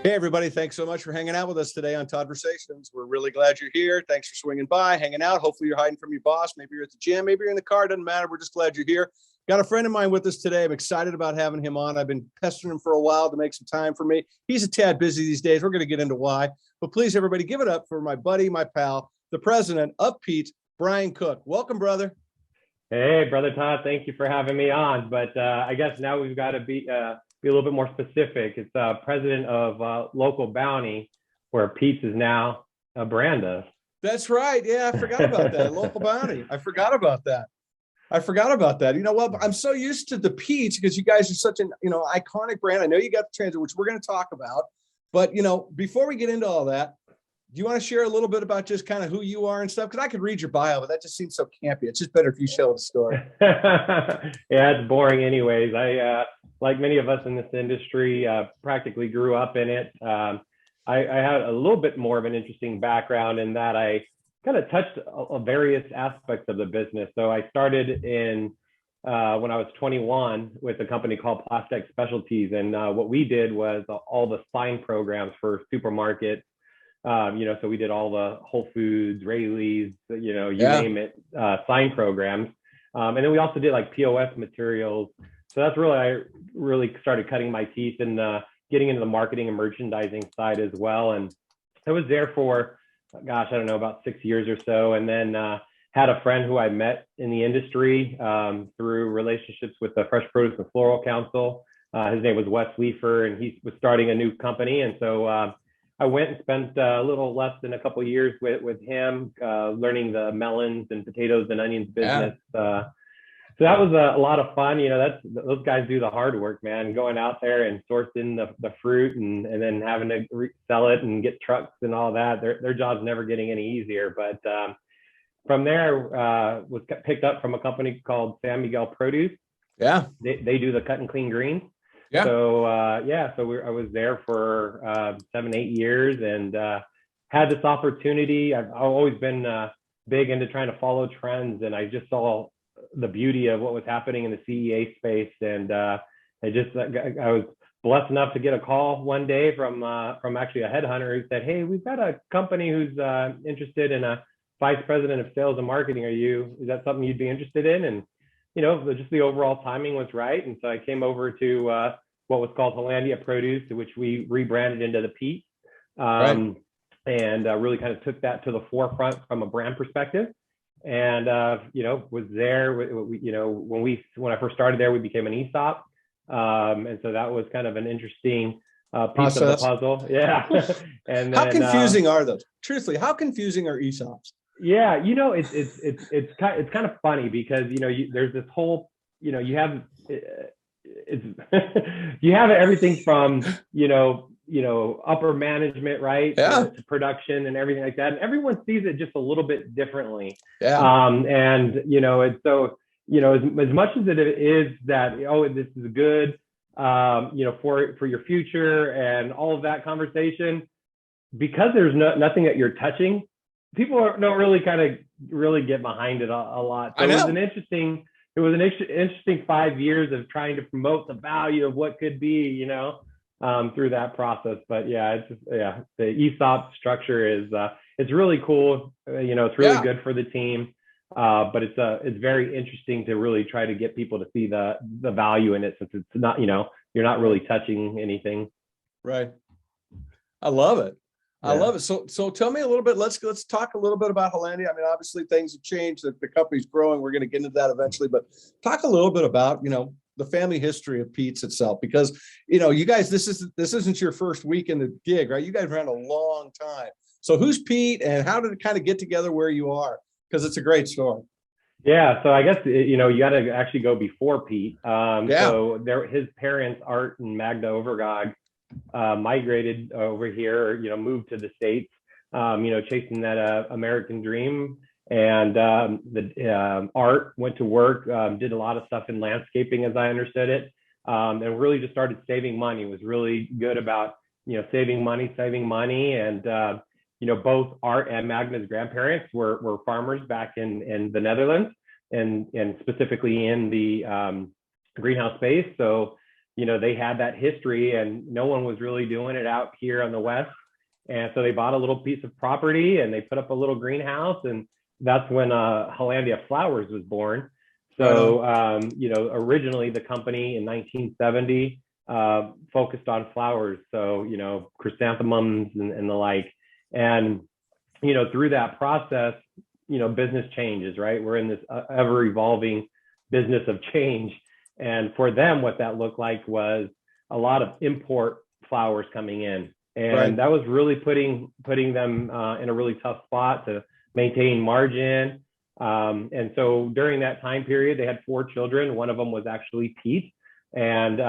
Hey, everybody. Thanks so much for hanging out with us today on Todd-versations. We're really glad you're here. Thanks for swinging by, hanging out. Hopefully you're hiding from your boss. Maybe you're at the gym. Maybe you're in the car. Doesn't matter. We're just glad you're here. Got a friend of mine with us today. I'm excited about having him on. I've been pestering him for a while to make some time for me. He's a tad busy these days. We're going to get into why. But please, everybody, give it up for my buddy, my pal, the president of Pete's, Brian Cook. Welcome, brother. Hey, brother Todd. Thank you for having me on. But I guess now we've got to be a little bit more specific. It's president of Local Bounti, where Pete's is now a brand of. That's right. Yeah, I forgot about that. Local Bounti. I forgot about that. You know what? I'm so used to the Pete's because you guys are such an iconic brand. I know you got the transit, which we're going to talk about. But before we get into all that, do you want to share a little bit about just kind of who you are and stuff? Because I could read your bio, but that just seems so campy. It's just better if you share the story. Yeah, it's boring anyways. I, like many of us in this industry, practically grew up in it. I had a little bit more of an interesting background in that I kind of touched various aspects of the business. So I started in when I was 21 with a company called Plastic Specialties. And what we did was all the sign programs for supermarkets. So we did all the Whole Foods, Rayleigh's, name it, sign programs. And then we also did like POS materials. So that's I really started cutting my teeth and getting into the marketing and merchandising side as well. And I was there for, about 6 years or so. And then had a friend who I met in the industry through relationships with the Fresh Produce and Floral Council. His name was Wes Leefer, and he was starting a new company. And so I went and spent a little less than a couple of years with him, learning the melons and potatoes and onions business. Yeah. So that was a lot of fun. Those guys do the hard work, man, going out there and sourcing the fruit and then having to sell it and get trucks and all that. Their job's never getting any easier. But from there, was picked up from a company called San Miguel Produce. Yeah. They do the cut and clean greens. Yeah. So I was there for 7-8 years and had this opportunity. I've always been big into trying to follow trends, and I just saw the beauty of what was happening in the CEA space. And I was blessed enough to get a call one day from actually a headhunter who said, "Hey, we've got a company who's interested in a vice president of sales and marketing. Is that something you'd be interested in?" And just the overall timing was right. And so I came over to what was called Hollandia Produce, which we rebranded into the Pete, and really kind of took that to the forefront from a brand perspective. And, was there, when I first started there, we became an ESOP. And so that was kind of an interesting piece of the puzzle. Yeah. And then, how confusing are those? Truthfully, how confusing are ESOPs? Yeah, it's kind of funny because there's this whole you have you have everything from upper management, right? Yeah. To production and everything like that, and everyone sees it just a little bit differently. Yeah. It's so as much as it is that this is good for your future and all of that conversation, because there's nothing that you're touching. People don't really get behind it a lot. So it was an interesting 5 years of trying to promote the value of what could be, through that process. But yeah, the ESOP structure is it's really cool. It's really good for the team. But it's very interesting to really try to get people to see the value in it, since it's not, you're not really touching anything. Right. I love it. I love it. So tell me a little bit. Let's talk a little bit about Hollandia. I mean, obviously things have changed. The company's growing. We're going to get into that eventually. But talk a little bit about the family history of Pete's itself, because you guys, this isn't your first week in the gig, right? You guys ran a long time. So who's Pete, and how did it kind of get together where you are? Because it's a great story. Yeah. So I guess you got to actually go before Pete. So his parents, Art and Magda Overgod, migrated over here, moved to the States, chasing that American dream. And Art went to work, did a lot of stuff in landscaping, as I understood it, and really just started saving money. Was really good about saving money. And both Art and Magda's grandparents were farmers back in the Netherlands, and specifically in the greenhouse space. So they had that history and no one was really doing it out here on the West. And so they bought a little piece of property and they put up a little greenhouse, and that's when Hollandia Flowers was born. So, originally the company in 1970 focused on flowers. So, chrysanthemums and the like. And, through that process, business changes, right? We're in this ever evolving business of change. And for them, what that looked like was a lot of import flowers coming in. And that was really putting them in a really tough spot to maintain margin. And so during that time period, they had 4 children. One of them was actually Pete. And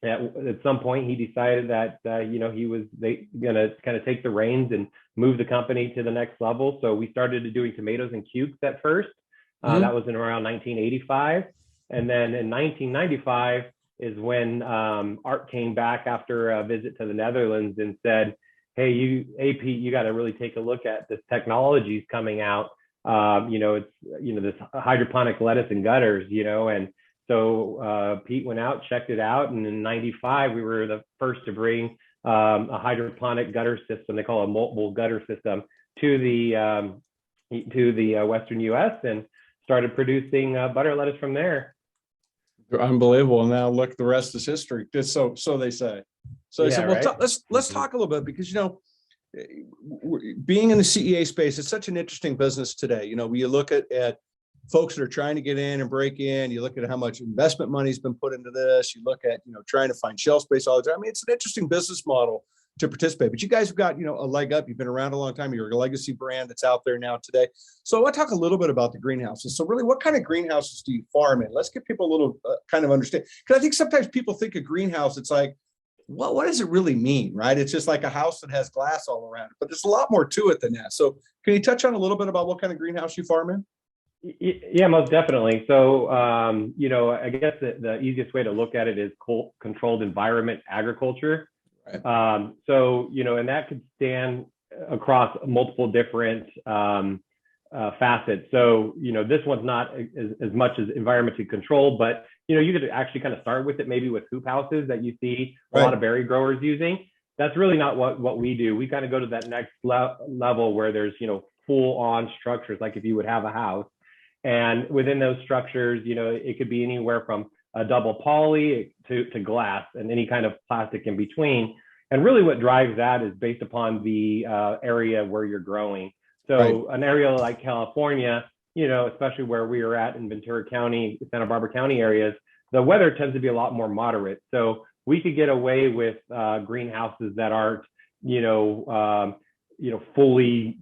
at some point, he decided that, he was going to kind of take the reins and move the company to the next level. So we started doing tomatoes and cukes at first. That was in around 1985. And then in 1995 is when Art came back after a visit to the Netherlands and said, hey, Pete, you got to really take a look at this technology's coming out. It's, this hydroponic lettuce and gutters, and so Pete went out, checked it out. And in 95, we were the first to bring a hydroponic gutter system. They call it a multiple gutter system to the Western US, and started producing butter lettuce from there. Unbelievable. And now look, the rest is history. Just so they say. So I said, well, right? let's talk a little bit, because, being in the CEA space, it's such an interesting business today. When you look at folks that are trying to get in and break in, you look at how much investment money's been put into this, you look at, trying to find shelf space all the time. I mean, it's an interesting business model to participate, but you guys have got, a leg up. You've been around a long time. You're a legacy brand that's out there now today. So I want to talk a little bit about the greenhouses. So really, what kind of greenhouses do you farm in? Let's give people a little kind of understand. Because I think sometimes people think of greenhouse, it's like, well, what does it really mean, right? It's just like a house that has glass all around it, but there's a lot more to it than that. So can you touch on a little bit about what kind of greenhouse you farm in? Yeah, most definitely. So, I guess the easiest way to look at it is controlled environment agriculture. Right. And that could stand across multiple different facets. So, this one's not as much as environmentally controlled, but, you could actually kind of start with it, maybe with hoop houses that you see a lot of berry growers using. That's really not what we do. We kind of go to that next level where there's, full on structures, like if you would have a house. And within those structures, it could be anywhere from a double poly to glass and any kind of plastic in between. And really what drives that is based upon the area where you're growing. So an area like California, especially where we are at in Ventura County, Santa Barbara County areas, the weather tends to be a lot more moderate. So we could get away with greenhouses that aren't, fully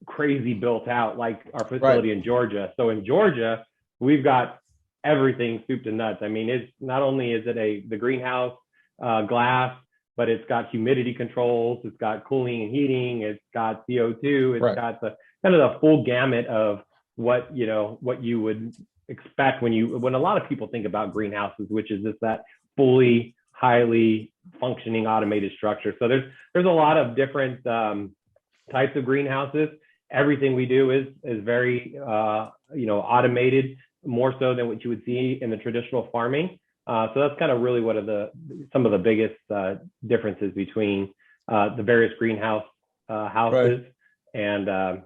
crazy built out like our facility in Georgia. So in Georgia, we've got everything soup to nuts. I mean, it's not only is it the greenhouse glass, but it's got humidity controls, it's got cooling and heating, it's got CO2, it's got the kind of the full gamut of what you would expect when a lot of people think about greenhouses, which is just that fully highly functioning automated structure. So there's a lot of different types of greenhouses. Everything we do is very automated, more so than what you would see in the traditional farming. So that's kind of really what are some of the biggest differences between the various greenhouse houses and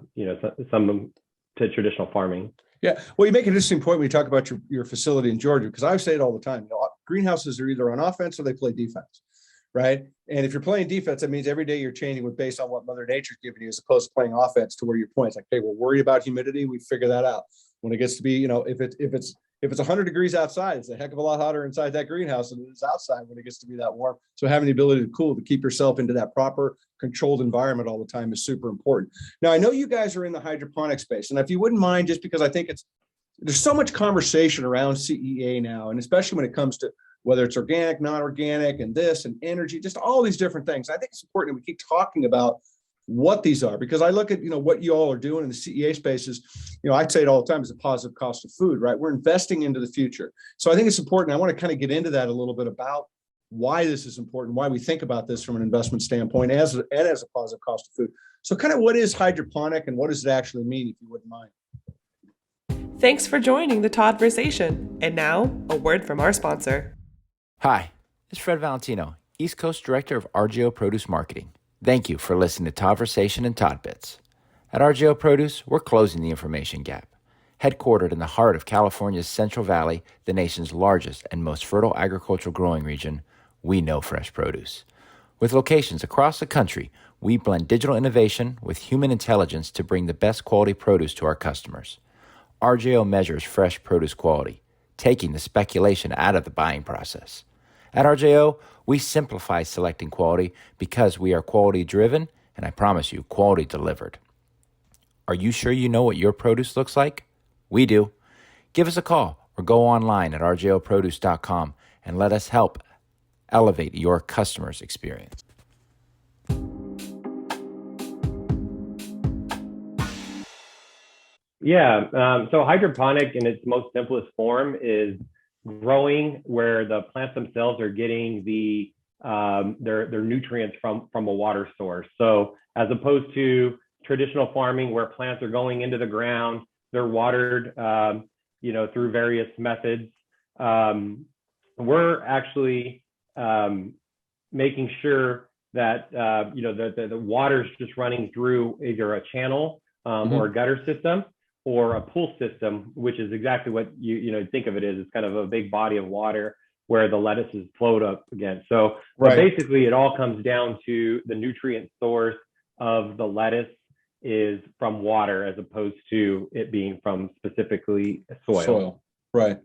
some to traditional farming. Yeah, well, you make an interesting point when you talk about your facility in Georgia, because I say it all the time. Greenhouses are either on offense or they play defense, right? And if you're playing defense, that means every day you're changing based on what Mother Nature's giving you, as opposed to playing offense, to where your point's like, hey, we're worried about humidity. We figure that out. When it gets to be, if it's 100 degrees outside, it's a heck of a lot hotter inside that greenhouse than it is outside when it gets to be that warm. So having the ability to cool, to keep yourself into that proper controlled environment all the time is super important. Now, I know you guys are in the hydroponic space, and if you wouldn't mind, just because I think there's so much conversation around CEA now, and especially when it comes to whether it's organic, non-organic, and this and energy, just all these different things. I think it's important that we keep talking about what these are, because I look at, what you all are doing in the CEA spaces, I'd say it all the time, is a positive cost of food, right? We're investing into the future. So I think it's important. I want to kind of get into that a little bit about why this is important, why we think about this from an investment standpoint as a positive cost of food. So kind of what is hydroponic and what does it actually mean, if you wouldn't mind? Thanks for joining the Todd-versation. And now, a word from our sponsor. Hi, it's Fred Valentino, East Coast Director of RGO Produce Marketing. Thank you for listening to Todd-versation and Todd Bits. At RGO Produce, we're closing the information gap. Headquartered in the heart of California's Central Valley, the nation's largest and most fertile agricultural growing region, we know fresh produce. With locations across the country, we blend digital innovation with human intelligence to bring the best quality produce to our customers. RGO measures fresh produce quality, taking the speculation out of the buying process. At RJO, we simplify selecting quality because we are quality driven, and I promise you, quality delivered. Are you sure you know what your produce looks like? We do. Give us a call or go online at rjoproduce.com and let us help elevate your customer's experience. Yeah, so hydroponic in its most simplest form is growing where the plants themselves are getting their nutrients from a water source. So as opposed to traditional farming where plants are going into the ground, they're watered, through various methods. We're actually making sure that the water's just running through either a channel or a gutter system or a pool system, which is exactly what you think of it as. It's kind of a big body of water where the lettuces float up against. So basically it all comes down to the nutrient source of the lettuce is from water as opposed to it being from specifically soil. Right.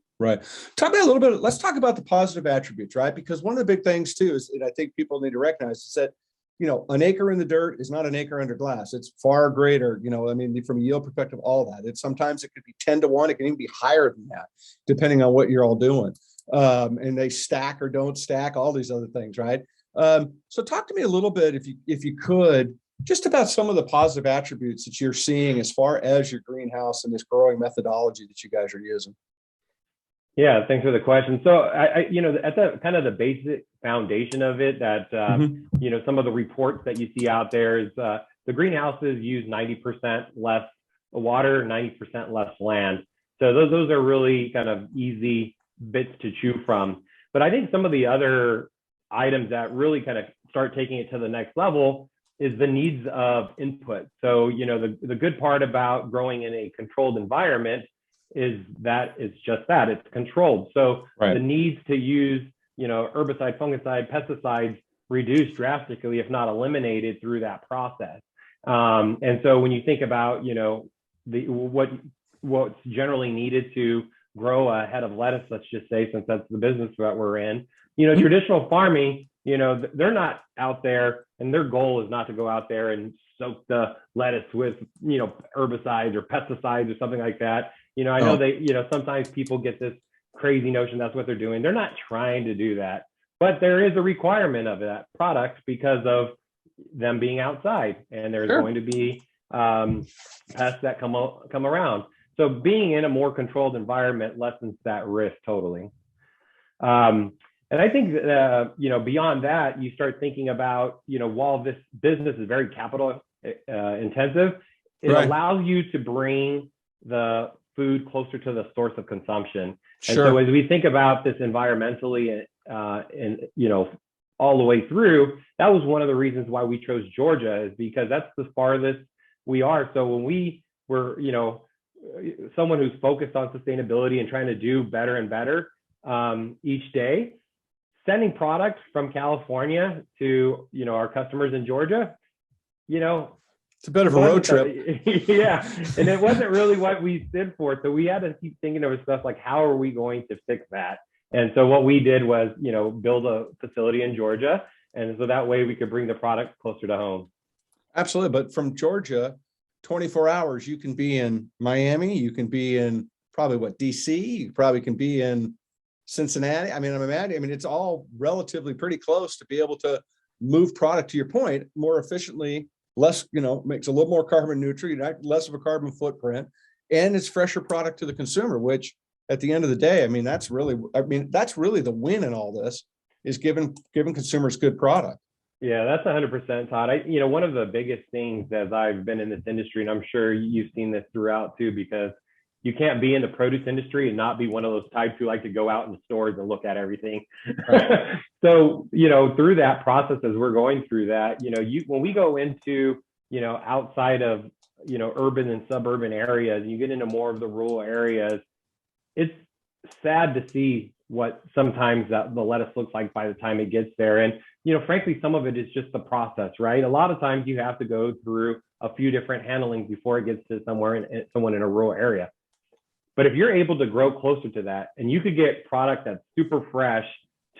Talk about a little bit. Let's talk about the positive attributes, right? Because one of the big things too is, and I think people need to recognize, is that an acre in the dirt is not an acre under glass. It's far greater, from a yield perspective, all that. Sometimes it could be 10 to 1. It can even be higher than that, depending on what you're all doing. And they stack or don't stack, all these other things, right? So talk to me a little bit, if you could, just about some of the positive attributes that you're seeing as far as your greenhouse and this growing methodology that you guys are using. Yeah, thanks for the question. So I at the kind of the basic foundation of it, that some of the reports that you see out there is the greenhouses use 90% less water, 90% less land. So those are really kind of easy bits to chew from. But I think some of the other items that really kind of start taking it to the next level is the needs of input. So the good part about growing in a controlled environment is that it's just that, it's controlled. So the needs to use, herbicide, fungicide, pesticides reduced drastically, if not eliminated through that process. And so when you think about, what's generally needed to grow a head of lettuce, let's just say, since that's the business that we're in, traditional farming, they're not out there, and their goal is not to go out there and soak the lettuce with, herbicides or pesticides or something like that. I know they, sometimes people get this crazy notion that's what they're doing. They're not trying to do that, but there is a requirement of that product because of them being outside, and there's going to be pests that come around. So being in a more controlled environment lessens that risk totally. And I think beyond that, you start thinking about, while this business is very capital intensive, it allows you to bring the food closer to the source of consumption. And so as we think about this environmentally and all the way through, that was one of the reasons why we chose Georgia, is because that's the farthest we are. So when we were, someone who's focused on sustainability and trying to do better and better each day, sending products from California to, our customers in Georgia, it's a bit of a road trip. Yeah. And it wasn't really what we stood for. So we had to keep thinking of stuff like, how are we going to fix that? And so what we did was, build a facility in Georgia. And so that way we could bring the product closer to home. Absolutely. But from Georgia, 24 hours, you can be in Miami, you can be in probably DC, you probably can be in Cincinnati. I mean, it's all relatively pretty close to be able to move product, to your point, more efficiently, less, makes a little more carbon neutral, less of a carbon footprint, and it's fresher product to the consumer, which at the end of the day, that's really the win in all this, is giving consumers good product. Yeah, that's 100%, Todd. One of the biggest things as I've been in this industry, and I'm sure you've seen this throughout too, because you can't be in the produce industry and not be one of those types who like to go out in the stores and look at everything. Right. So, through that process, as we're going through that, when we go into, outside of, urban and suburban areas, you get into more of the rural areas, it's sad to see what sometimes the lettuce looks like by the time it gets there. And, frankly, some of it is just the process, right? A lot of times you have to go through a few different handlings before it gets to someone in a rural area. But if you're able to grow closer to that, and you could get product that's super fresh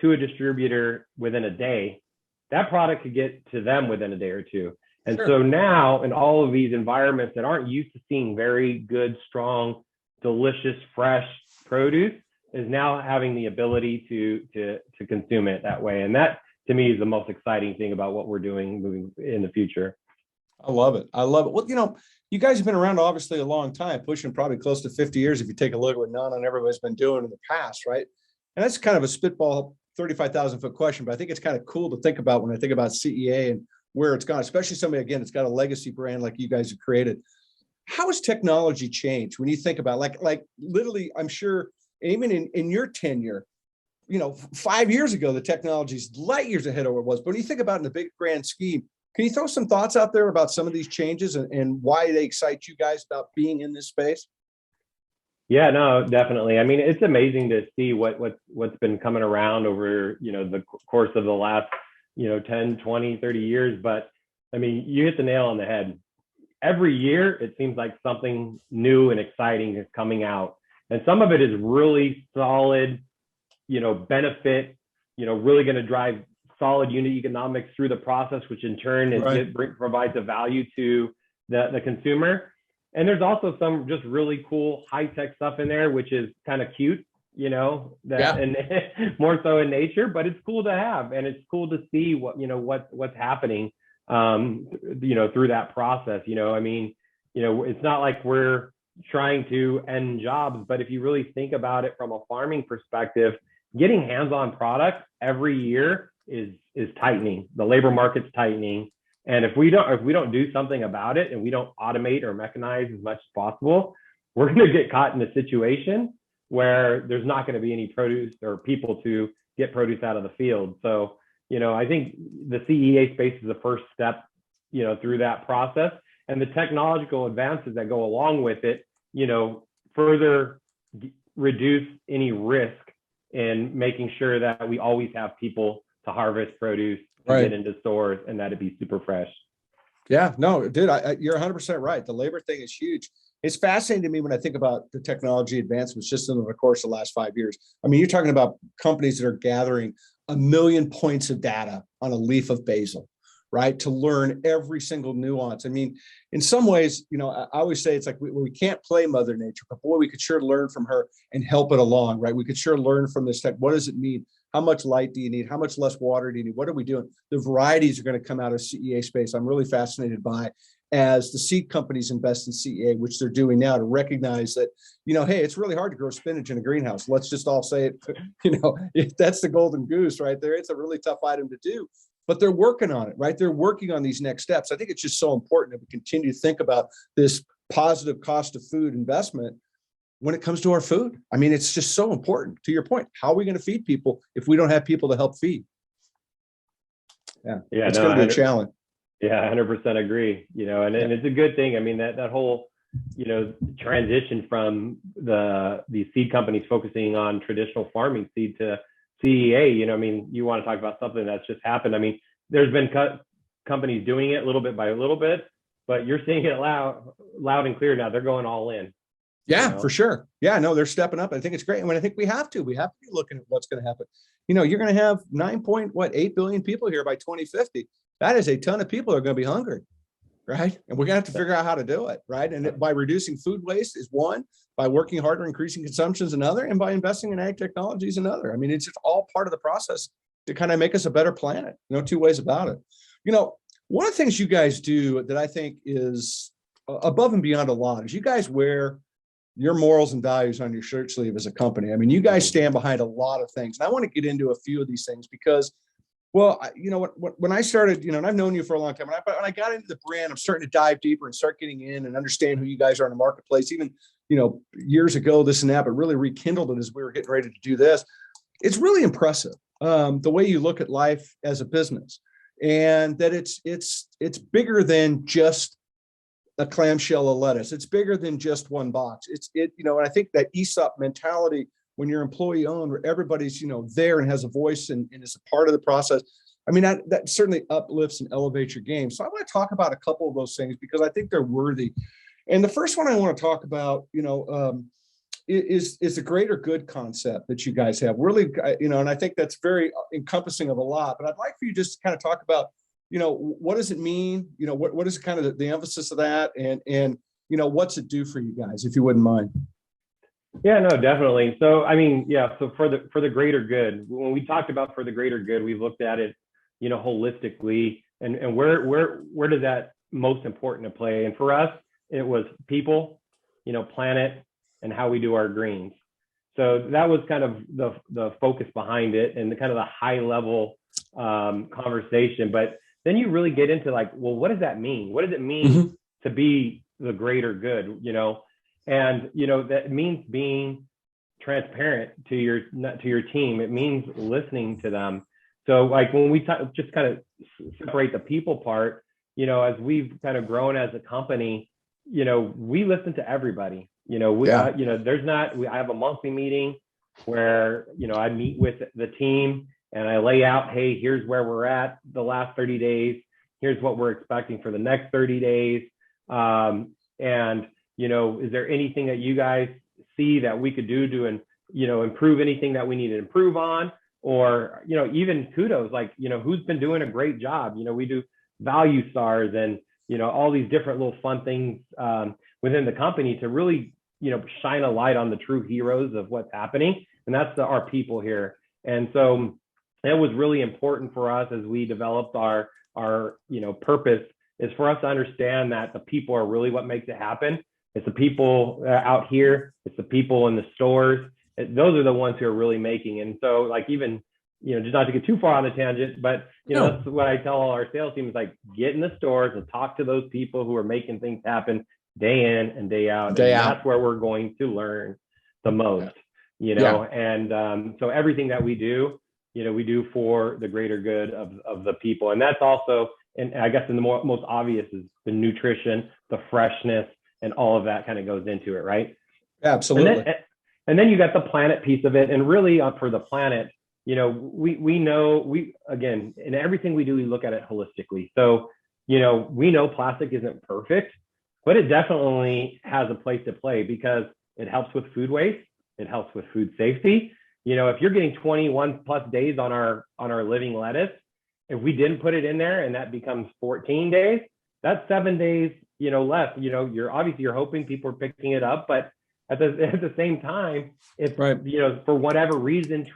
to a distributor within a day, that product could get to them within a day or two. And so now, in all of these environments that aren't used to seeing very good, strong, delicious, fresh produce, is now having the ability to consume it that way. And that, to me, is the most exciting thing about what we're doing moving in the future. I love it. Well, you guys have been around obviously a long time, pushing probably close to 50 years if you take a look at what Nana and everybody's been doing in the past, right? And that's kind of a spitball 35,000 foot question, but I think it's kind of cool to think about when I think about CEA and where it's gone, especially somebody, again, it's got a legacy brand like you guys have created. How has technology changed when you think about like literally, I'm sure even in your tenure, 5 years ago, the technology is light years ahead of where it was. But when you think about it in the big grand scheme, can you throw some thoughts out there about some of these changes and why they excite you guys about being in this space? Yeah, no, definitely. I mean, it's amazing to see what's been coming around over, the course of the last, 10, 20, 30 years. But I mean, you hit the nail on the head. Every year, it seems like something new and exciting is coming out. And some of it is really solid, benefit, really going to drive solid unit economics through the process, which in turn provides a value to the consumer. And there's also some just really cool high-tech stuff in there, which is kind of cute, and more so in nature, but it's cool to have. And it's cool to see what's happening, through that process. I mean, it's not like we're trying to end jobs, but if you really think about it from a farming perspective, getting hands-on product every year is tightening. The labor market's tightening. And if we don't do something about it and we don't automate or mechanize as much as possible, we're going to get caught in a situation where there's not going to be any produce or people to get produce out of the field. So, I think the CEA space is the first step, through that process, and the technological advances that go along with it, further reduce any risk in making sure that we always have people to harvest produce, to get into stores, and that it'd be super fresh. Yeah, no, dude, you're 100% right. The labor thing is huge. It's fascinating to me when I think about the technology advancements just in the course of the last 5 years. I mean, you're talking about companies that are gathering 1 million points of data on a leaf of basil, right? To learn every single nuance. I mean, in some ways, I always say it's like we can't play Mother Nature, but boy, we could sure learn from her and help it along, right? We could sure learn from this tech. What does it mean? How much light do you need? How much less water do you need? What are we doing? The varieties are going to come out of CEA space. I'm really fascinated by as the seed companies invest in CEA, which they're doing now, to recognize that, hey, it's really hard to grow spinach in a greenhouse. Let's just all say it, that's the golden goose right there. It's a really tough item to do, but they're working on it, right? They're working on these next steps. I think it's just so important that we continue to think about this positive cost of food investment when it comes to our food. I mean, it's just so important. To your point, how are we going to feed people if we don't have people to help feed? Yeah, it's going to be a challenge. Yeah, 100% agree. And it's a good thing. I mean, that whole, transition from the seed companies focusing on traditional farming seed to CEA, I mean, you want to talk about something that's just happened. I mean, there's been companies doing it little bit by little bit, but you're seeing it loud and clear now. They're going all in. Yeah, for sure. Yeah, no, they're stepping up. I think it's great. And I think we have to be looking at what's going to happen. You're going to have 9.8 billion people here by 2050. That is a ton of people that are going to be hungry, right? And we're going to have to figure out how to do it, right? And by reducing food waste is one, by working harder, increasing consumption is another, and by investing in ag technology is another. I mean, it's just all part of the process to kind of make us a better planet. No two ways about it. One of the things you guys do that I think is above and beyond a lot is you guys wear your morals and values on your shirt sleeve as a company. I mean, you guys stand behind a lot of things. And I want to get into a few of these things because, well, when I started, and I've known you for a long time, when I got into the brand, I'm starting to dive deeper and start getting in and understand who you guys are in the marketplace, even years ago, this and that, but really rekindled it as we were getting ready to do this. It's really impressive, the way you look at life as a business, and that it's bigger than just a clamshell of lettuce. It's bigger than just one box. And I think that ESOP mentality, when you're employee owned, where everybody's, there and has a voice and is a part of the process. I mean, that certainly uplifts and elevates your game. So I want to talk about a couple of those things because I think they're worthy. And the first one I want to talk about, is the greater good concept that you guys have. Really, and I think that's very encompassing of a lot. But I'd like for you just to kind of talk about, what does it mean? What is kind of the emphasis of that, and what's it do for you guys, if you wouldn't mind? Yeah, no, definitely. So, I mean, yeah. So for the greater good, when we talked about for the greater good, we've looked at it, holistically, and where does that most important to play? And for us, it was people, planet, and how we do our greens. So that was kind of the focus behind it, and the kind of the high level conversation. But then you really get into like, well, what does that mean? What does it mean to be the greater good? And that means being transparent to your team. It means listening to them. So like when we just kind of separate the people part, as we've kind of grown as a company, we listen to everybody. I have a monthly meeting where, I meet with the team and I lay out, hey, here's where we're at the last 30 days. Here's what we're expecting for the next 30 days. Is there anything that you guys see that we could do to, improve anything that we need to improve on? Or, even kudos, like, who's been doing a great job? We do value stars and, all these different little fun things within the company to really, shine a light on the true heroes of what's happening. And that's our people here. And so it was really important for us as we developed our purpose, is for us to understand that the people are really what makes it happen. It's the people out here. It's the people in the stores. Those are the ones who are really making. And so like, even, just not to get too far on the tangent, but, that's what I tell all our sales team is like, get in the stores and talk to those people who are making things happen day in and day out. That's where we're going to learn the most, and so everything that we do, we do for the greater good of the people. And that's also, and I guess in the most obvious is the nutrition, the freshness, and all of that kind of goes into it, right? Absolutely. And then you got the planet piece of it. And really for the planet, we know, again, in everything we do, we look at it holistically. So, we know plastic isn't perfect, but it definitely has a place to play because it helps with food waste. It helps with food safety. If you're getting 21 plus days on our living lettuce, if we didn't put it in there and that becomes 14 days, that's 7 days, left. You're hoping people are picking it up, but at the same time, if for whatever reason,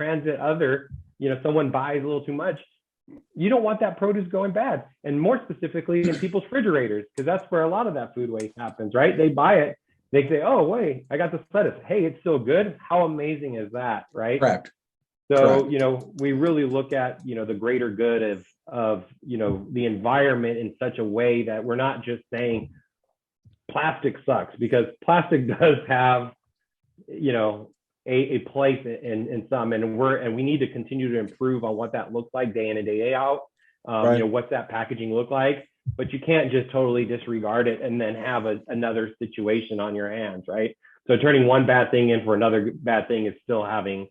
someone buys a little too much, you don't want that produce going bad. And more specifically in people's refrigerators, because that's where a lot of that food waste happens, right? They buy it, they say, oh, wait, I got this lettuce. Hey, it's still good. How amazing is that, right? Correct. So, we really look at, the greater good of the environment in such a way that we're not just saying plastic sucks, because plastic does have, a place in some, and we need to continue to improve on what that looks like day in and day out. What's that packaging look like? But you can't just totally disregard it and then have another situation on your hands, right? So turning one bad thing in for another bad thing is still having,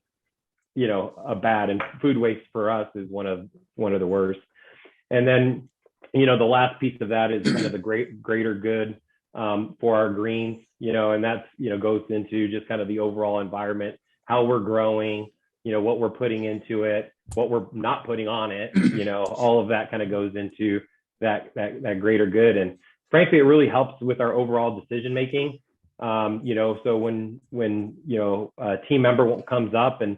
a bad, and food waste for us is one of the worst. And then, the last piece of that is kind of the greater good for our greens, and that's, goes into just kind of the overall environment, how we're growing, what we're putting into it, what we're not putting on it, all of that kind of goes into that greater good. And frankly, it really helps with our overall decision making. So when a team member comes up and,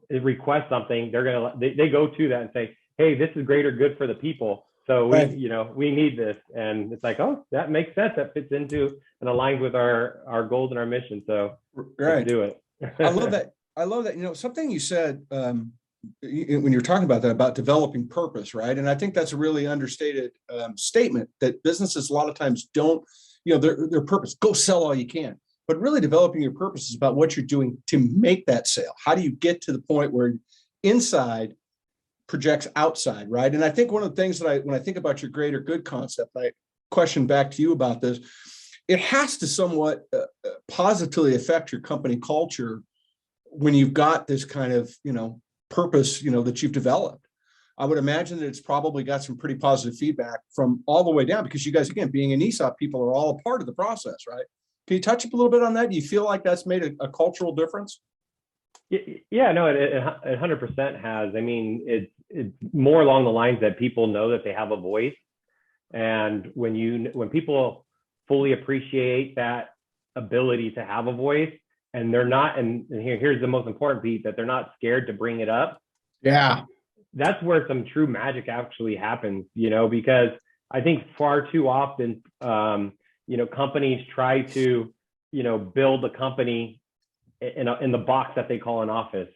requests something, they go to that and say, hey, this is greater good for the people. So we need this. And it's like, oh, that makes sense. That fits into and aligns with our goals and our mission. So let's do it. I love that. Something you said when you're talking about that, about developing purpose, right? And I think that's a really understated statement that businesses a lot of times don't, their purpose, go sell all you can. but really developing your purpose is about what you're doing to make that sale. How do you get to the point where inside projects outside, right? And I think one of the things that when I think about your greater good concept, I question back to you about this, it has to somewhat positively affect your company culture when you've got this kind of, purpose, that you've developed. I would imagine that it's probably got some pretty positive feedback from all the way down, because you guys, again, being an ESOP, people are all a part of the process, right? Can you touch up a little bit on that? Do you feel like that's made a cultural difference? Yeah, no, it 100% has. I mean, it's more along the lines that people know that they have a voice. And when people fully appreciate that ability to have a voice, and they're not, and here's the most important piece, that they're not scared to bring it up. Yeah. That's where some true magic actually happens, because I think far too often, companies try to, build a company in the box that they call an office.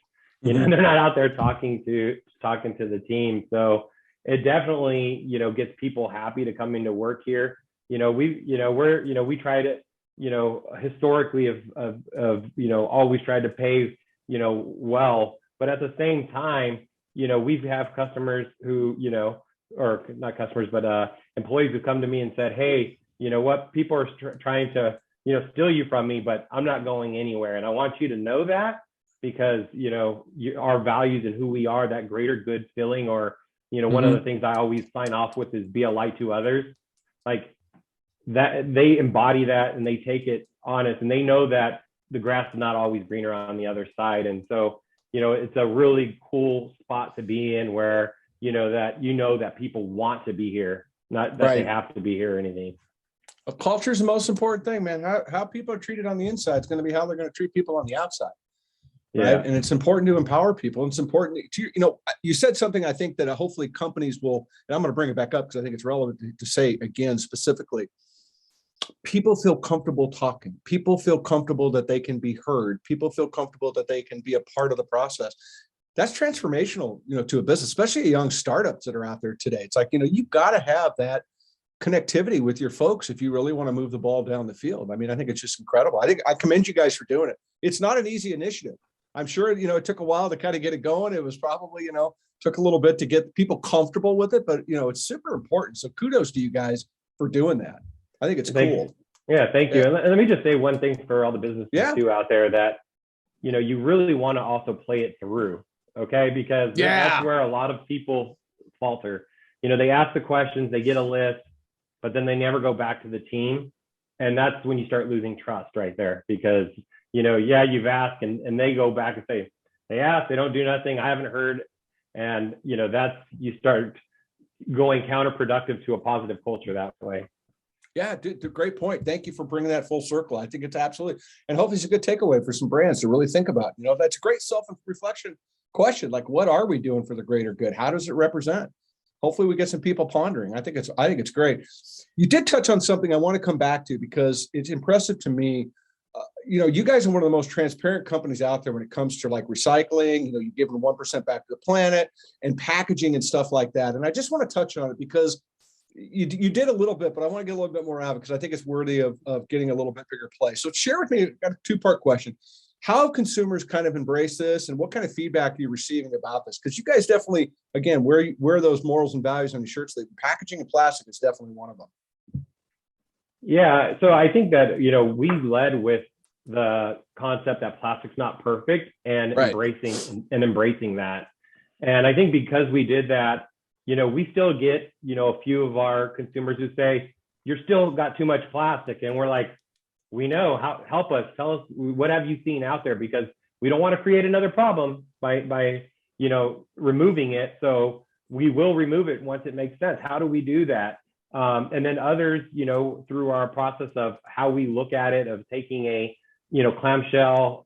They're not out there talking to the team. So it definitely, gets people happy to come into work here. We try to, historically have always tried to pay, well, but at the same time, we have customers who, or not customers, but employees who come to me and said, hey, you know what, people are trying to, steal you from me, but I'm not going anywhere. And I want you to know that, because, our values and who we are, that greater good feeling, or, one of the things I always sign off with is be a light to others. Like that, they embody that and they take it honest, and they know that the grass is not always greener on the other side. And so, it's a really cool spot to be in, where, that people want to be here, not that they have to be here or anything. Culture is the most important thing, man. How people are treated on the inside is going to be how they're going to treat people on the outside. Yeah. Right. And it's important to empower people. And it's important to, you said something, I think, that hopefully companies will, and I'm going to bring it back up because I think it's relevant to say again, specifically, people feel comfortable talking. People feel comfortable that they can be heard. People feel comfortable that they can be a part of the process. That's transformational, to a business, especially young startups that are out there today. It's like, you've got to have that connectivity with your folks if you really want to move the ball down the field. I mean, I think it's just incredible. I think I commend you guys for doing it. It's not an easy initiative. I'm sure, it took a while to kind of get it going. It was probably, took a little bit to get people comfortable with it, but, it's super important. So kudos to you guys for doing that. I think it's cool. Yeah, thank you. And let me just say one thing for all the businesses too out there, that, you really want to also play it through. Okay. Because that's where a lot of people falter. They ask the questions, they get a list, but then they never go back to the team. And that's when you start losing trust right there, because, you've asked, and they go back and say, they asked, they don't do nothing, I haven't heard. And, you start going counterproductive to a positive culture that way. Yeah, dude, great point. Thank you for bringing that full circle. I think it's absolutely, and hopefully it's a good takeaway for some brands to really think about. That's a great self-reflection question. Like, what are we doing for the greater good? How does it represent? Hopefully we get some people pondering. I think it's great. You did touch on something I want to come back to, because it's impressive to me. You guys are one of the most transparent companies out there when it comes to like recycling. You've given 1% back to the planet and packaging and stuff like that. And I just want to touch on it because you did a little bit, but I want to get a little bit more out of it because I think it's worthy of getting a little bit bigger play. So share with me, I've got a two-part question. How have consumers kind of embraced this, and what kind of feedback are you receiving about this? Because you guys definitely, again, where those morals and values on your shirts, the packaging and plastic is definitely one of them. Yeah. So I think that, we led with the concept that plastic's not perfect, and embracing that. And I think because we did that, we still get, a few of our consumers who say, you're still got too much plastic. And we're like, we know, help us, tell us, what have you seen out there? Because we don't want to create another problem by removing it. So we will remove it once it makes sense. How do we do that? And then others, through our process of how we look at it, of taking a, clamshell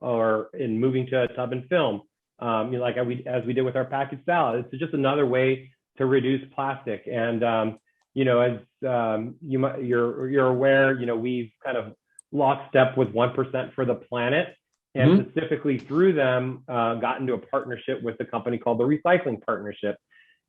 and moving to a tub and film, like as we did with our packaged salad. It's just another way to reduce plastic. And, as you're aware, we've kind of lockstep with 1% for the planet, and specifically through them, got into a partnership with a company called the Recycling Partnership.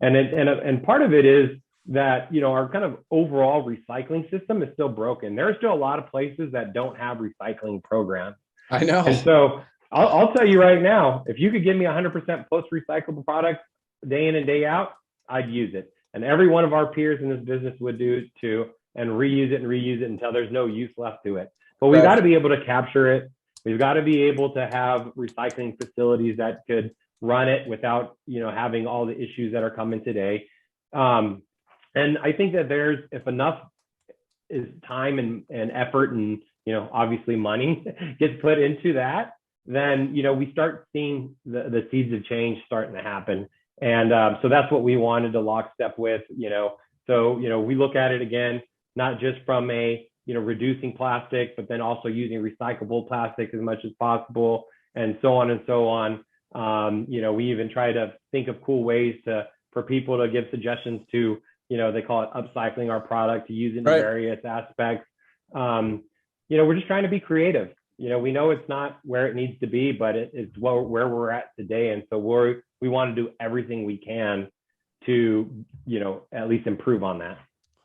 And part of it is, that, our kind of overall recycling system is still broken. There are still a lot of places that don't have recycling programs. I know. And so I'll tell you right now, if you could give me 100% post-recyclable products day in and day out, I'd use it. And every one of our peers in this business would do it too, and reuse it until there's no use left to it. But we've got to be able to capture it. We've got to be able to have recycling facilities that could run it without, having all the issues that are coming today. And I think that if enough is time and effort and, obviously money gets put into that, then, we start seeing the seeds of change starting to happen. And so that's what we wanted to lockstep with, So, we look at it again, not just from a, reducing plastic, but then also using recyclable plastic as much as possible, and so on and so on. We even try to think of cool ways for people to give suggestions to, they call it upcycling our product to use it in various aspects. We're just trying to be creative. We know it's not where it needs to be, but it's where we're at today. And so we want to do everything we can to, at least improve on that.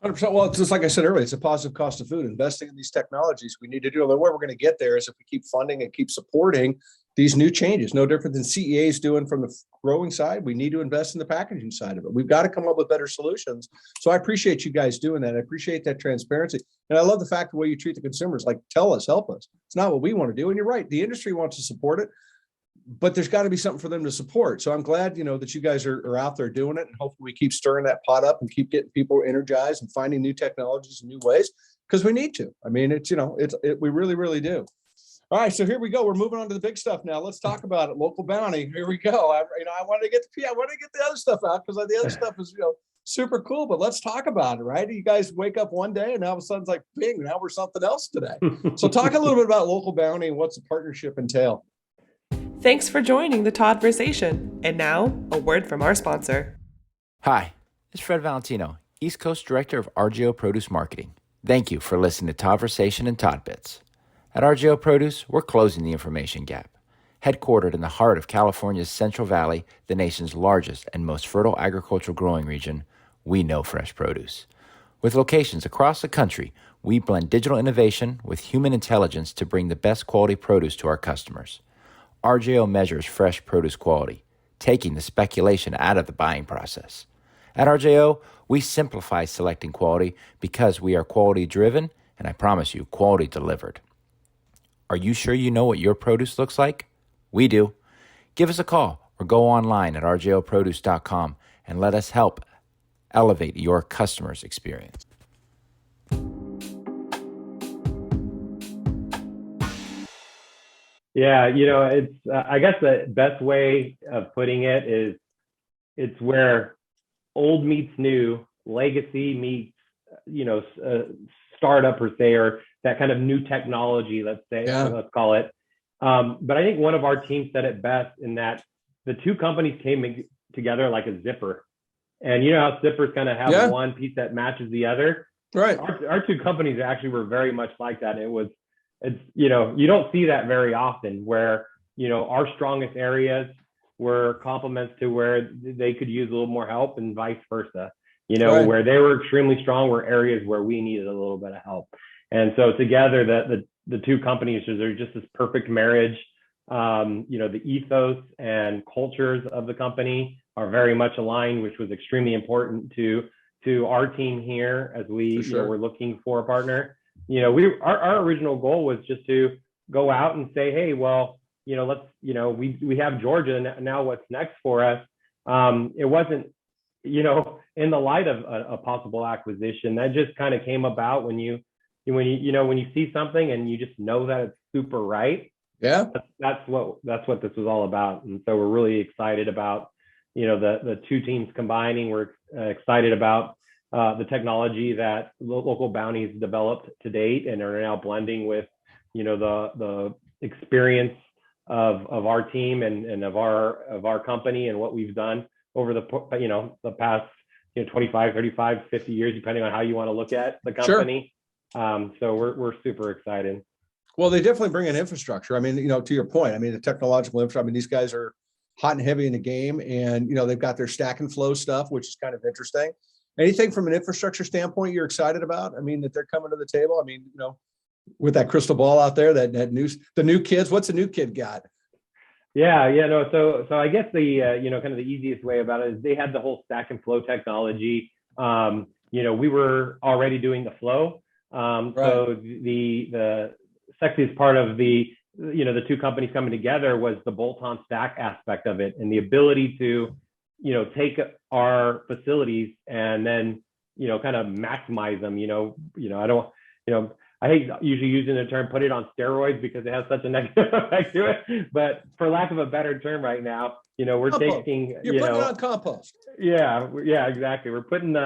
100%. Well, just like I said earlier, it's a positive cost of food. Investing in these technologies, we need to do. The way we're going to get there is if we keep funding and keep supporting these new changes. No different than CEA is doing from the growing side. We need to invest in the packaging side of it. We've got to come up with better solutions. So I appreciate you guys doing that. I appreciate that transparency. And I love the fact the way you treat the consumers, like tell us, help us. It's not what we want to do. And you're right. The industry wants to support it, but there's got to be something for them to support. So I'm glad, that you guys are out there doing it, and hopefully we keep stirring that pot up and keep getting people energized and finding new technologies and new ways, because we need to. I mean, we really, really do. All right, so here we go. We're moving on to the big stuff now. Let's talk about it. Local Bounti. Here we go. I wanted to get the other stuff out because the other stuff is super cool. But let's talk about it, right? You guys wake up one day and all of a sudden it's like, bing, now we're something else today. So talk a little bit about Local Bounti and what's the partnership entail. Thanks for joining the Todd-versation. And now, a word from our sponsor. Hi, it's Fred Valentino, East Coast Director of RGO Produce Marketing. Thank you for listening to Todd-versation and Todd Bits. At RGO Produce, we're closing the information gap. Headquartered in the heart of California's Central Valley, the nation's largest and most fertile agricultural growing region, we know fresh produce. With locations across the country, we blend digital innovation with human intelligence to bring the best quality produce to our customers. RJO measures fresh produce quality, taking the speculation out of the buying process. At RJO, we simplify selecting quality because we are quality driven, and I promise you, quality delivered. Are you sure you know what your produce looks like? We do. Give us a call or go online at rjoproduce.com and let us help elevate your customer's experience. Yeah, it's I guess the best way of putting it is it's where old meets new, legacy meets, startup per se, or that kind of new technology, let's call it. But I think one of our teams said it best in that the two companies came together like a zipper. And how zippers kind of have one piece that matches the other. Right. Our two companies actually were very much like that. It's you don't see that very often where, our strongest areas were complements to where they could use a little more help, and vice versa. Where they were extremely strong were areas where we needed a little bit of help. And so together, the two companies, they're just this perfect marriage. The ethos and cultures of the company are very much aligned, which was extremely important to our team here as we were looking for a partner. Our original goal was just to go out and say, hey, well, let's, we have Georgia, now what's next for us? It wasn't, in the light of a possible acquisition. That just kind of came about when you see something and you just know that it's super right. Yeah, that's what this was all about. And so we're really excited about, the two teams combining. We're excited about the technology that Local Bounti has developed to date and are now blending with, the experience of our team and of our company and what we've done over the past 25, 35, 50 years, depending on how you want to look at the company. So we're super excited. Well, they definitely bring in infrastructure. I mean, to your point, I mean, the technological infrastructure, I mean, these guys are hot and heavy in the game, and, they've got their stack and flow stuff, which is kind of interesting. Anything from an infrastructure standpoint you're excited about? I mean, that they're coming to the table. I mean, with that crystal ball out there, the new kids. What's the new kid got? No. So I guess the kind of the easiest way about it is they had the whole stack and flow technology. We were already doing the flow. So the sexiest part of the two companies coming together was the bolt-on stack aspect of it, and the ability to take our facilities and then kind of maximize them. I don't I hate usually using the term "put it on steroids" because it has such a negative effect to it. But for lack of a better term, right now, we're taking you're putting it on compost. Yeah, exactly. We're putting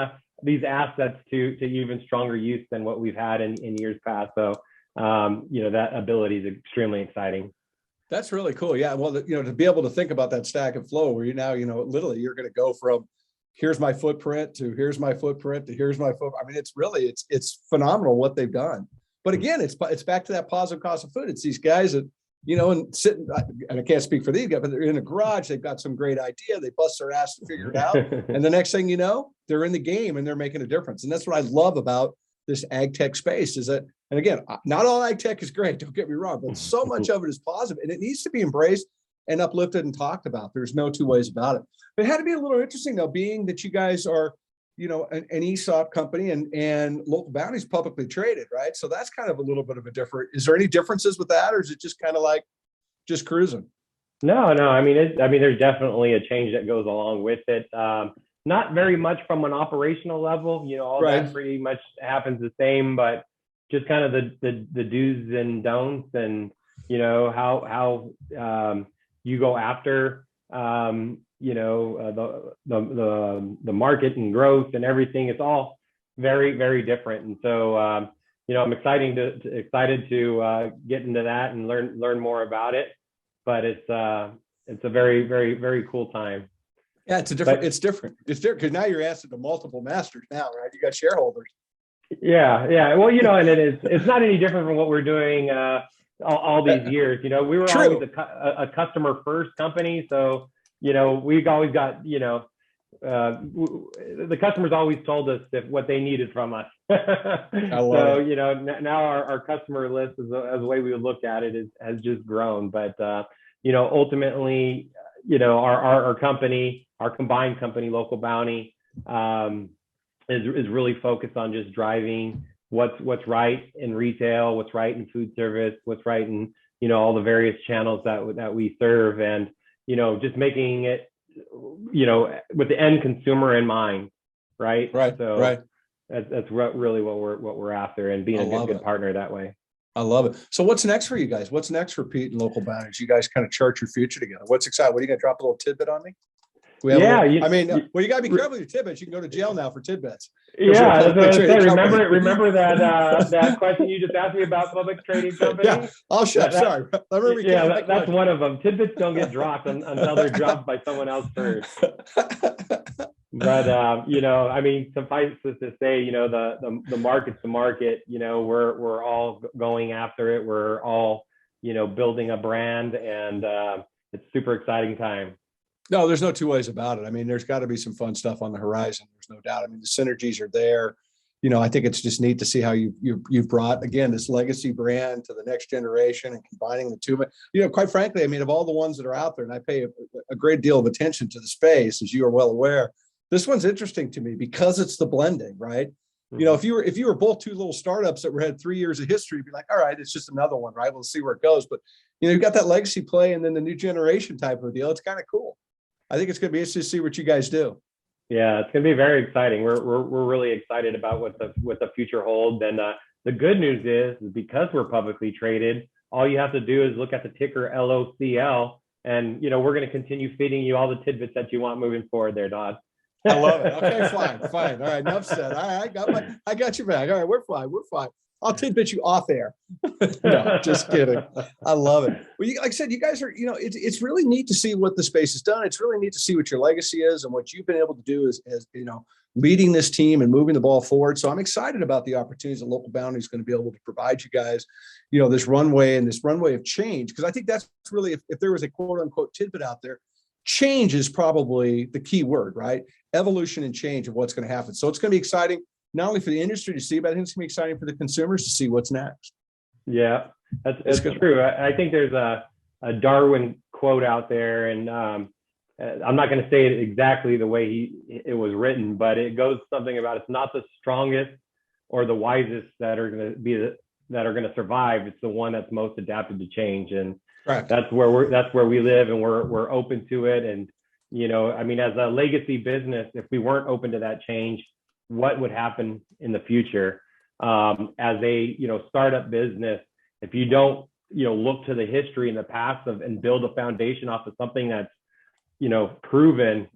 these assets to even stronger use than what we've had in years past. So that ability is extremely exciting. That's really cool. Yeah. Well, to be able to think about that stack and flow where you now, literally you're going to go from here's my footprint to here's my footprint to here's my footprint. I mean, it's phenomenal what they've done. But again, it's back to that positive cost of food. It's these guys that, and sitting, and I can't speak for these guys, but they're in a garage. They've got some great idea. They bust their ass to figure it out. And the next thing you know, they're in the game and they're making a difference. And that's what I love about this ag tech space is that, and again, not all ag tech is great. Don't get me wrong, but so much of it is positive and it needs to be embraced and uplifted and talked about. There's no two ways about it. But it had to be a little interesting though, being that you guys are, an ESOP company and Local Bounti is publicly traded, right? So that's kind of a little bit of a different. Is there any differences with that, or is it just kind of like just cruising? No. I mean, there's definitely a change that goes along with it. Not very much from an operational level. All that pretty much happens the same, but just kind of the do's and don'ts, and how you go after the market and growth and everything. It's all very, very different. And so I'm excited to get into that and learn more about it. But it's a very, very, very cool time. Yeah, it's different because now you're asking the multiple masters now, right? You got shareholders. Yeah. Well, and it's not any different from what we're doing all these years. We were always a customer first company, so we've always got the customers always told us what they needed from us. So now our customer list, as the way we would look at it, has just grown. But ultimately, our company, our combined company, Local Bounti, is really focused on just driving what's right in retail, what's right in food service, what's right in all the various channels that we serve, and just making it with the end consumer in mind, right? So that's really what we're after, and being a good partner that way. I love it. So what's next for you guys? What's next for Pete and Local Bounti as you guys kind of chart your future together? What's exciting? What are you going to drop a little tidbit on me? You got to be careful with your tidbits. You can go to jail now for tidbits. Remember that question you just asked me about public trading company? Yeah, I'll shut. Sorry. That's one of them. Tidbits don't get dropped until they're dropped by someone else first. But suffice it to say, the market's the market. We're all going after it. We're all building a brand, and it's a super exciting time. No, there's no two ways about it. I mean, there's got to be some fun stuff on the horizon. There's no doubt. I mean, the synergies are there. I think it's just neat to see how you've brought, again, this legacy brand to the next generation and combining the two. But, quite frankly, I mean, of all the ones that are out there, and I pay a great deal of attention to the space, as you are well aware, this one's interesting to me because it's the blending, right? Mm-hmm. If you were both two little startups that had 3 years of history, you'd be like, all right, it's just another one, right? We'll see where it goes. But, you've got that legacy play and then the new generation type of deal. It's kind of cool. I think it's going to be interesting to see what you guys do. Yeah, it's going to be very exciting. We're really excited about what the future holds. And the good news is because we're publicly traded, all you have to do is look at the ticker LOCL, and we're going to continue feeding you all the tidbits that you want moving forward there, Todd. I love it. Okay, fine. All right, enough said. All right, I got your back. All right, we're fine. I'll tidbit you off air. No, just kidding. I love it. Well, like I said, you guys are, it's really neat to see what the space has done. It's really neat to see what your legacy is and what you've been able to do as leading this team and moving the ball forward. So I'm excited about the opportunities that Local Bounti is going to be able to provide you guys, this runway of change. Because I think that's really, if there was a quote unquote tidbit out there, change is probably the key word, right? evolution and change of what's going to happen. So it's going to be exciting, not only for the industry to see, but I think it's going to be exciting for the consumers to see what's next. Yeah, that's true. I think there's a Darwin quote out there, and I'm not going to say it exactly the way it was written, but it goes something about it's not the strongest or the wisest that are going to survive. It's the one that's most adapted to change, and Correct. that's where we live, and we're open to it. And I mean, as a legacy business, if we weren't open to that change, what would happen in the future? As a startup business, if you don't look to the history in the past and build a foundation off of something that's proven,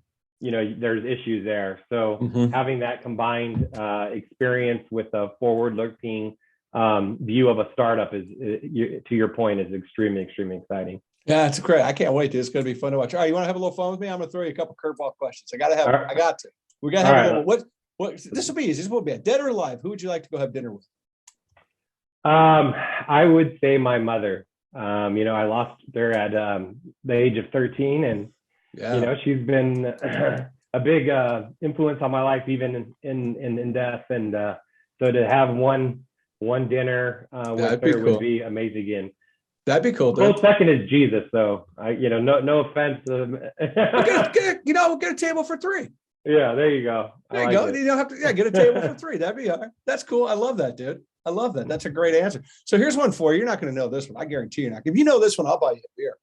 there's issues there. So having that combined experience with a forward-looking view of a startup is, to your point, is extremely exciting. Yeah, it's great. I can't wait. It's going to be fun to watch. All right, you want to have a little fun with me? I'm going to throw you a couple curveball questions. I got to. We got to have a little. What? This will be easy. This will be a dead or alive. Who would you like to go have dinner with? I would say my mother. I lost her at the age of 13, and she's been a big influence on my life, even in death. And so to have one dinner with her would be amazing. Again, that'd be cool. Close second is Jesus, though. No offense. Get a table for three. Yeah, there you go. There you go. You don't have to. Get a table for three. That'd be all right. That's cool. I love that, dude. I love that. That's a great answer. So here's one for you. You're not going to know this one. I guarantee you're not. If you know this one, I'll buy you a beer.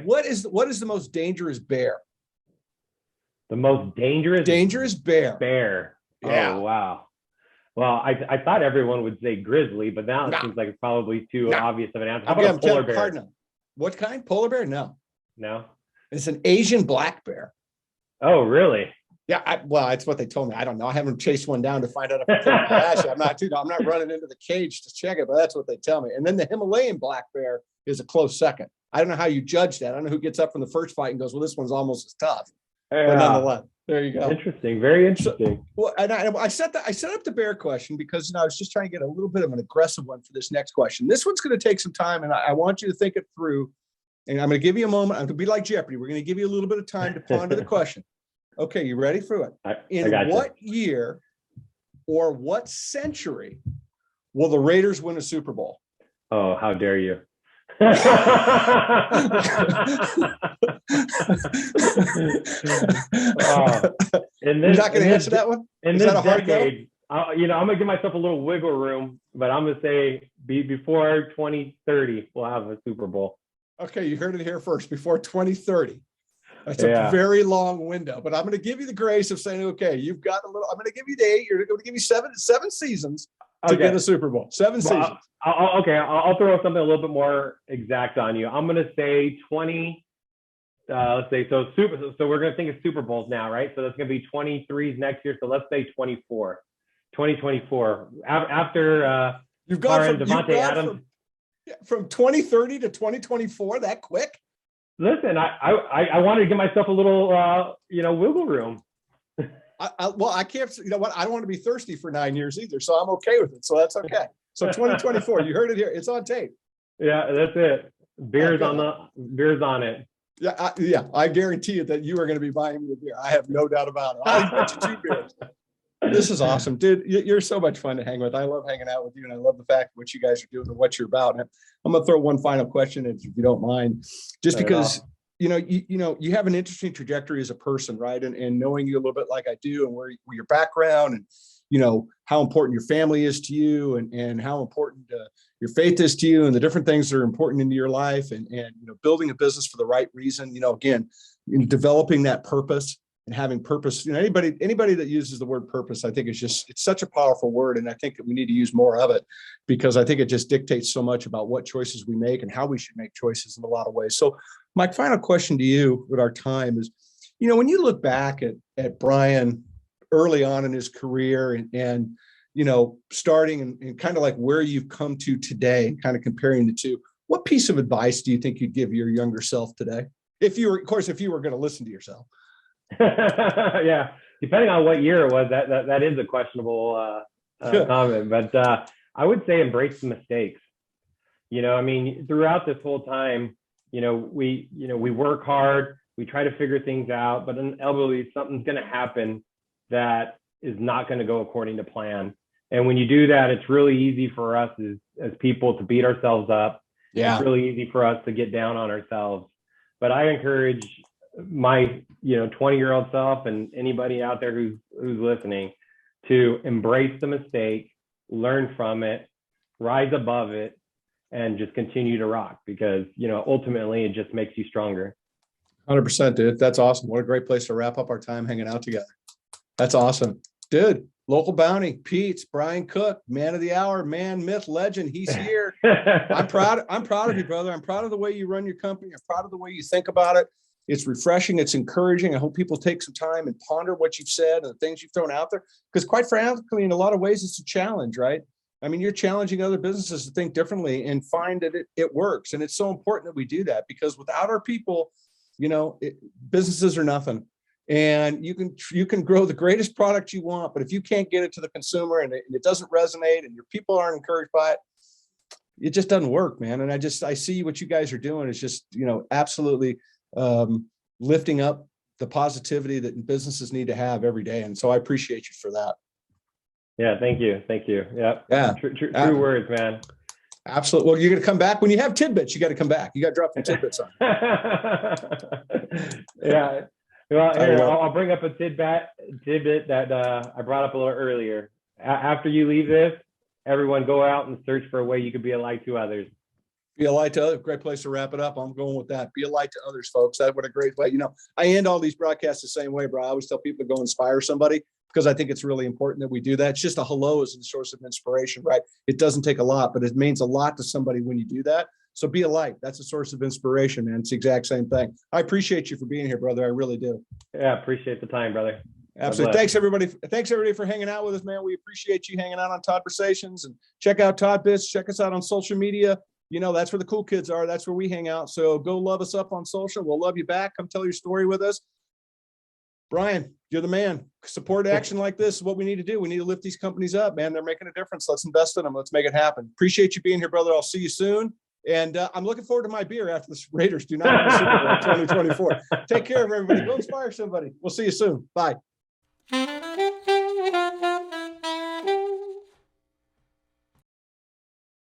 What is the most dangerous bear? The most dangerous bear. Bear. Yeah. Oh, wow. Well, I thought everyone would say grizzly, but now it seems like it's probably too obvious of an answer. How about a polar bear? What kind? Polar bear? No. It's an Asian black bear. Oh, really? Yeah, it's what they told me. I don't know. I haven't chased one down to find out if I can bash it. I'm not running into the cage to check it, but that's what they tell me. And then the Himalayan black bear is a close second. I don't know how you judge that. I don't know who gets up from the first fight and goes, well, this one's almost as tough. Yeah. But nonetheless, there you go. Interesting. Very interesting. And I set up the bear question because I was just trying to get a little bit of an aggressive one for this next question. This one's going to take some time, and I want you to think it through. And I'm going to give you a moment. I'm going to be like Jeopardy. We're going to give you a little bit of time to ponder the question. Okay, you ready for it? In what year or what century will the Raiders win a Super Bowl? Oh, how dare you! You're not going to answer that one? In this decade, I'm going to give myself a little wiggle room, but I'm going to say before 2030, we'll have a Super Bowl. Okay, you heard it here first. Before 2030. That's a very long window, but I'm going to give you the grace of saying, okay, you've got a little. I'm going to give you the 8. You're going to give you seven seasons to get a Super Bowl. 7 seasons. I'll throw something a little bit more exact on you. I'm going to say 20. Let's say so. So we're going to think of Super Bowls now, right? So that's going to be 23s next year. So let's say 24. 2024 after you've gone from Devontae Adams. From 2030 to 2024 that quick? Listen, I wanted to give myself a little, wiggle room. I can't, you know what? I don't want to be thirsty for 9 years either. So I'm okay with it. So that's okay. So 2024, you heard it here. It's on tape. Yeah, that's it. Beers on it. Yeah. I guarantee you that you are going to be buying me a beer. I have no doubt about it. I'll get you 2 beers. This is awesome, dude. You're so much fun to hang with. I love hanging out with you, and I love the fact what you guys are doing and what you're about. And I'm going to throw one final question in, if you don't mind, just because you have an interesting trajectory as a person, right? And knowing you a little bit like I do, and where your background, and how important your family is to you, and how important your faith is to you, and the different things that are important into your life, and building a business for the right reason. Again, developing that purpose. And having purpose, anybody that uses the word purpose, I think it's such a powerful word. And I think that we need to use more of it, because I think it just dictates so much about what choices we make and how we should make choices in a lot of ways. So my final question to you with our time is, when you look back at Brian early on in his career and starting and kind of like where you've come to today, kind of comparing the two, what piece of advice do you think you'd give your younger self today? If you were going to listen to yourself. Yeah, depending on what year it was, that is a questionable comment, but I would say embrace the mistakes. Throughout this whole time, we work hard, We try to figure things out, but inevitably something's going to happen that is not going to go according to plan. And when you do that, it's really easy for us as people to beat ourselves up. Yeah. It's really easy for us to get down on ourselves. But I encourage my 20-year-old self and anybody out there who's listening to embrace the mistake, learn from it, rise above it, and just continue to rock, because ultimately it just makes you stronger. 100%, dude. That's awesome. What a great place to wrap up our time hanging out together. That's awesome, dude. Local Bounty, Pete's, Brian Cook, man of the hour, man, myth, legend. He's here. I'm proud of you, brother. I'm proud of the way you run your company. I'm proud of the way you think about it. It's refreshing. It's encouraging. I hope people take some time and ponder what you've said and the things you've thrown out there, because quite frankly, in a lot of ways, it's a challenge, right? I mean, you're challenging other businesses to think differently and find that it works. And it's so important that we do that, because without our people, businesses are nothing. And you can grow the greatest product you want, but if you can't get it to the consumer and it doesn't resonate and your people aren't encouraged by it, it just doesn't work, man. And I see what you guys are doing is just, absolutely lifting up the positivity that businesses need to have every day. And so I appreciate you for that. Yeah. Thank you. Yep. Yeah. True words, man. Absolutely. Well, you're going to come back when you have tidbits. You got to come back. You got to drop some tidbits on. Yeah. Well, here, I'll bring up a tidbit that I brought up a little earlier. After you leave this, everyone go out and search for a way you could be a light to others. Be a light to others. Great place to wrap it up. I'm going with that. Be a light to others, folks. What a great way. I end all these broadcasts the same way, bro. I always tell people to go inspire somebody, because I think it's really important that we do that. It's just a hello is a source of inspiration, right? It doesn't take a lot, but it means a lot to somebody when you do that. So be a light. That's a source of inspiration, man. It's the exact same thing. I appreciate you for being here, brother. I really do. Yeah, appreciate the time, brother. Absolutely. Thanks, everybody. Thanks, everybody, for hanging out with us, man. We appreciate you hanging out on Todd-versations, and check out Todd Bits. Check us out on social media. That's where the cool kids are. That's where we hang out. So go love us up on social. We'll love you back. Come tell your story with us. Brian, you're the man. Support action like this is what we need to do. We need to lift these companies up, man. They're making a difference. Let's invest in them. Let's make it happen. Appreciate you being here, brother. I'll see you soon. And I'm looking forward to my beer after the Raiders do not win the Super Bowl 2024. Take care of everybody. Go inspire somebody. We'll see you soon. Bye.